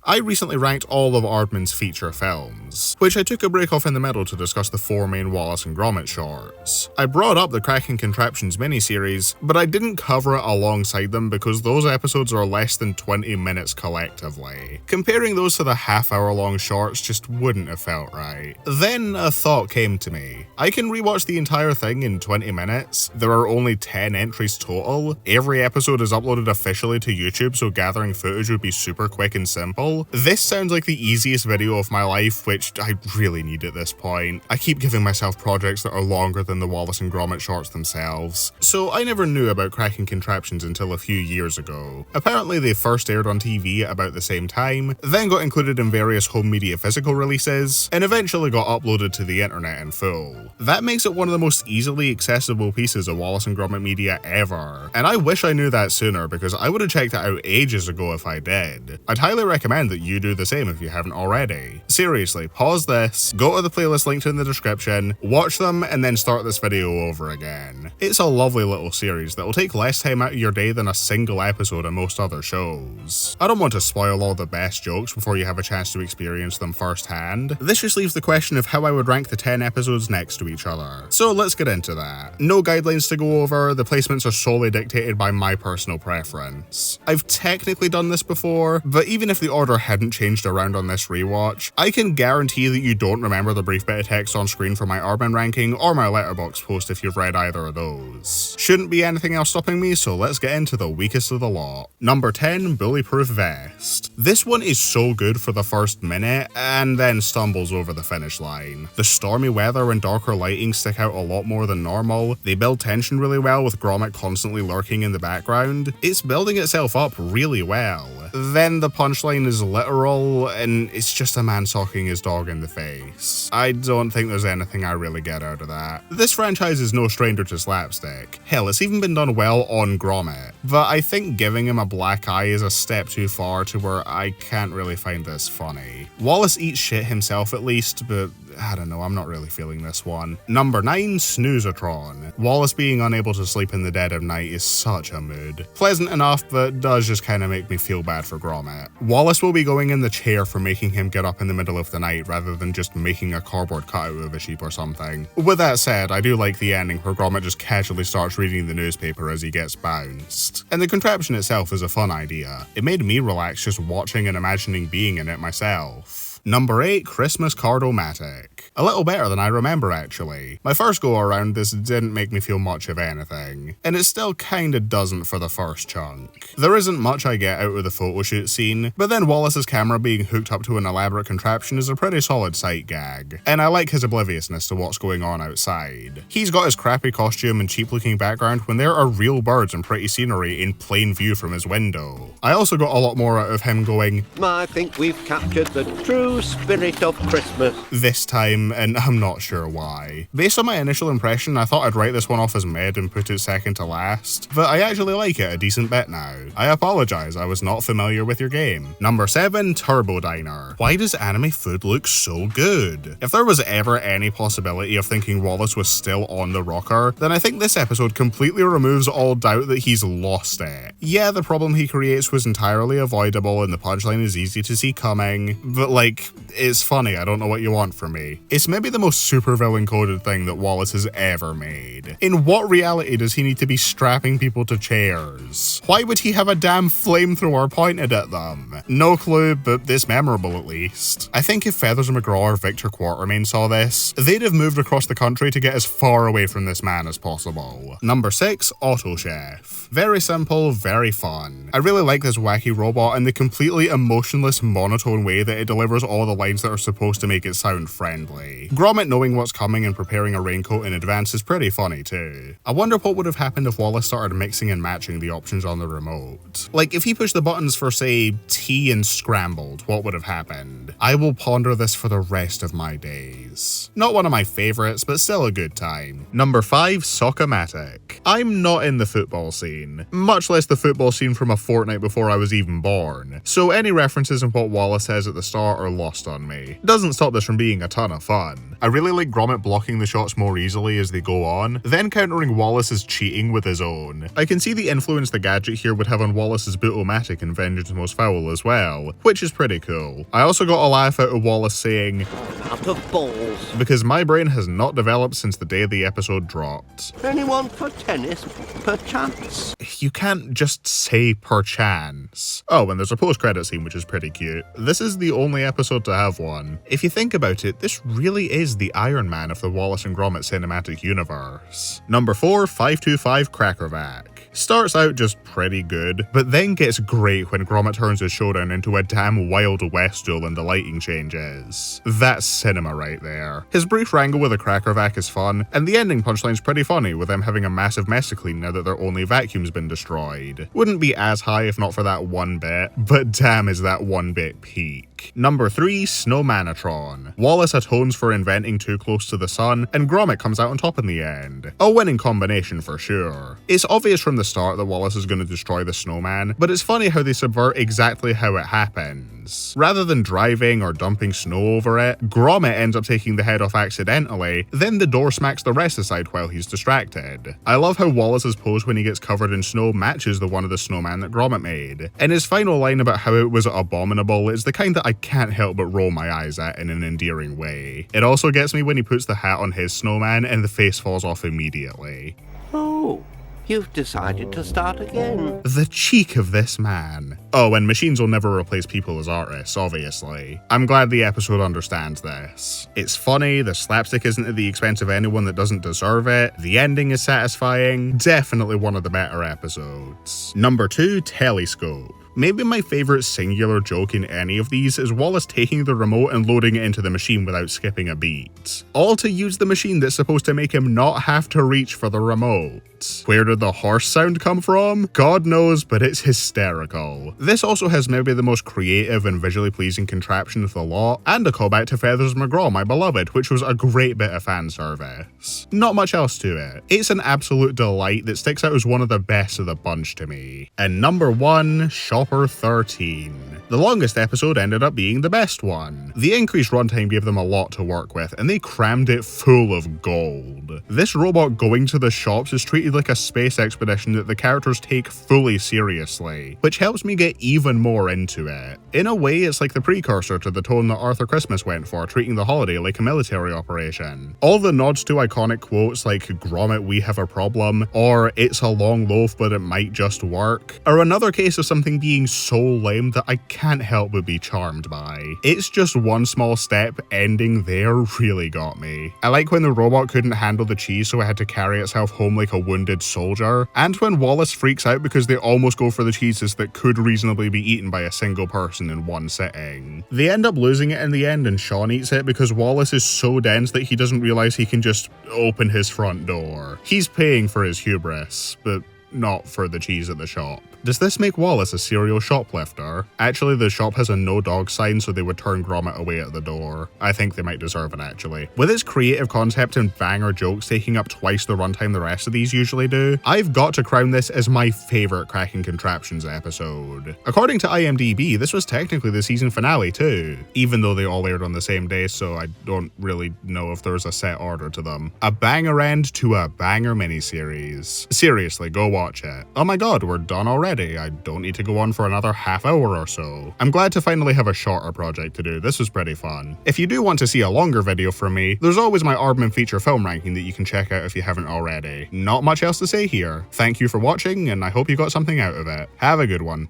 I recently ranked all of Aardman's feature films, which I took a break off in the middle to discuss the 4 main Wallace and Gromit shorts. I brought up the Cracking Contraptions miniseries, but I didn't cover it alongside them because those episodes are less than 20 minutes collectively. Comparing those to the half-hour-long shorts just wouldn't have felt right. Then a thought came to me. I can rewatch the entire thing in 20 minutes. There are only 10 entries total. Every episode is uploaded officially to YouTube, so gathering footage would be super quick and simple. This sounds like the easiest video of my life, which I really need at this point. I keep giving myself projects that are longer than the Wallace and Gromit shorts themselves. So I never knew about Cracking Contraptions until a few years ago. Apparently they first aired on TV at about the same time, then got included in various home media physical releases, and eventually got uploaded to the internet in full. That makes it one of the most easily accessible pieces of Wallace and Gromit media ever, and I wish I knew that sooner because I would have checked it out ages ago if I did. I'd highly recommend that you do the same if you haven't already. Seriously, pause this, go to the playlist linked in the description, watch them, and then start this video over again. It's a lovely little series that will take less time out of your day than a single episode of most other shows. I don't want to spoil all the best jokes before you have a chance to experience them firsthand. This just leaves the question of how I would rank the 10 episodes next to each other. So let's get into that. No guidelines to go over, the placements are solely dictated by my personal preference. I've technically done this before, but even if the order hadn't changed around on this rewatch, I can guarantee that you don't remember the brief bit of text on screen for my Aardman ranking or my Letterboxd post if you've read either of those. Shouldn't be anything else stopping me, so let's get into the weakest of the lot. Number 10, Bullyproof Vest. This one is so good for the first minute, and then stumbles over the finish line. The stormy weather and darker lighting stick out a lot more than normal, they build tension really well with Gromit constantly lurking in the background. It's building itself up really well. Then the punchline is literal, and it's just a man socking his dog in the face. I don't think there's anything I really get out of that. This franchise is no stranger to slapstick. Hell, it's even been done well on Gromit. But I think giving him a black eye is a step too far to where I can't really find this funny. Wallace eats shit himself at least, but I don't know, I'm not really feeling this one. Number 9, Snoozatron. Wallace being unable to sleep in the dead of night is such a mood. Pleasant enough, but does just kind of make me feel bad for Gromit. Wallace will be going in the chair for making him get up in the middle of the night rather than just making a cardboard cutout of a sheep or something. With that said, I do like the ending where Gromit just casually starts reading the newspaper as he gets bounced. And the contraption itself is a fun idea. It made me relax just watching and imagining being in it myself. Number 8, Christmas Card-O-Matic. A little better than I remember actually. My first go around this didn't make me feel much of anything, and it still kinda doesn't for the first chunk. There isn't much I get out of the photo shoot scene, but then Wallace's camera being hooked up to an elaborate contraption is a pretty solid sight gag, and I like his obliviousness to what's going on outside. He's got his crappy costume and cheap looking background when there are real birds and pretty scenery in plain view from his window. I also got a lot more out of him going, I think we've captured the true spirit of Christmas this time, and I'm not sure why. Based on my initial impression, I thought I'd write this one off as mid and put it second to last, but I actually like it a decent bit now. I apologize, I was not familiar with your game. Number 7, Turbo Diner. Why does anime food look so good? If there was ever any possibility of thinking Wallace was still on the rocker, then I think this episode completely removes all doubt that he's lost it. Yeah, the problem he creates was entirely avoidable and the punchline is easy to see coming, but like, it's funny, I don't know what you want from me. It's maybe the most supervillain coded thing that Wallace has ever made. In what reality does he need to be strapping people to chairs? Why would he have a damn flamethrower pointed at them? No clue, but it's memorable at least. I think if Feathers McGraw or Victor Quartermain saw this, they'd have moved across the country to get as far away from this man as possible. Number 6, Auto Chef. Very simple, very fun. I really like this wacky robot and the completely emotionless, monotone way that it delivers all the lines that are supposed to make it sound friendly. Gromit knowing what's coming and preparing a raincoat in advance is pretty funny too. I wonder what would have happened if Wallace started mixing and matching the options on the remote. Like if he pushed the buttons for say tea and scrambled, what would have happened? I will ponder this for the rest of my days. Not one of my favorites, but still a good time. Number 5, Soccer-Matic. I'm not in the football scene, much less the football scene from a fortnight before I was even born, so any references in what Wallace says at the start or lost on me. Doesn't stop this from being a ton of fun. I really like Gromit blocking the shots more easily as they go on, then countering Wallace's cheating with his own. I can see the influence the gadget here would have on Wallace's Bootomatic in Vengeance Most Foul as well, which is pretty cool. I also got a laugh out of Wallace saying, Out of balls. because my brain has not developed since the day the episode dropped. Anyone for tennis, perchance? You can't just say perchance. Oh, and there's a post-credit scene which is pretty cute. This is the only episode to have one. If you think about it, this really is the Iron Man of the Wallace and Gromit cinematic universe. Number 4, 525 Crackervac. Starts out just pretty good, but then gets great when Gromit turns his showdown into a damn Wild West duel and the lighting changes. That's cinema right there. His brief wrangle with a Crackervac is fun, and the ending punchline's pretty funny with them having a massive mess to clean now that their only vacuum's been destroyed. Wouldn't be as high if not for that one bit, but damn is that one bit peak. Number 3, Snowmanatron. Wallace atones for inventing too close to the sun, and Gromit comes out on top in the end. A winning combination for sure. It's obvious from the start that Wallace is going to destroy the snowman, but it's funny how they subvert exactly how it happens. Rather than driving or dumping snow over it, Gromit ends up taking the head off accidentally, then the door smacks the rest aside while he's distracted. I love how Wallace's pose when he gets covered in snow matches the one of the snowman that Gromit made, and his final line about how it was abominable is the kind that I can't help but roll my eyes at in an endearing way. It also gets me when he puts the hat on his snowman and the face falls off immediately. Oh, you've decided to start again. The cheek of this man. Oh, and machines will never replace people as artists, obviously. I'm glad the episode understands this. It's funny, the slapstick isn't at the expense of anyone that doesn't deserve it, the ending is satisfying, definitely one of the better episodes. Number 2, Telescope. Maybe my favourite singular joke in any of these is Wallace taking the remote and loading it into the machine without skipping a beat. All to use the machine that's supposed to make him not have to reach for the remote. Where did the horse sound come from? God knows, but it's hysterical. This also has maybe the most creative and visually pleasing contraption of the lot, and a callback to Feathers McGraw, my beloved, which was a great bit of fan service. Not much else to it. It's an absolute delight that sticks out as one of the best of the bunch to me. And number 1, Shopper 13. The longest episode ended up being the best one. The increased runtime gave them a lot to work with, and they crammed it full of gold. This robot going to the shops is treated like a space expedition that the characters take fully seriously, which helps me get even more into it. In a way, it's like the precursor to the tone that Arthur Christmas went for, treating the holiday like a military operation. All the nods to iconic quotes like "Gromit, we have a problem," or "It's a long loaf but it might just work," are another case of something being so lame that I can't help but be charmed by. It's just one small step ending there really got me. I like when the robot couldn't handle the cheese so it had to carry itself home like a wounded soldier, and when Wallace freaks out because they almost go for the cheeses that could reasonably be eaten by a single person in one sitting. They end up losing it in the end and Sean eats it because Wallace is so dense that he doesn't realize he can just open his front door. He's paying for his hubris, but not for the cheese at the shop. Does this make Wallace a serial shoplifter? Actually, the shop has a no dog sign, so they would turn Gromit away at the door. I think they might deserve it, actually. With its creative concept and banger jokes taking up twice the runtime the rest of these usually do, I've got to crown this as my favourite Cracking Contraptions episode. According to IMDb, this was technically the season finale too, even though they all aired on the same day, so I don't really know if there's a set order to them. A banger end to a banger miniseries. Seriously, go watch it. Oh my god, we're done already. I don't need to go on for another half hour or so. I'm glad to finally have a shorter project to do. This was pretty fun. If you do want to see a longer video from me, there's always my Aardman feature film ranking that you can check out if you haven't already. Not much else to say here. Thank you for watching, and I hope you got something out of it. Have a good one.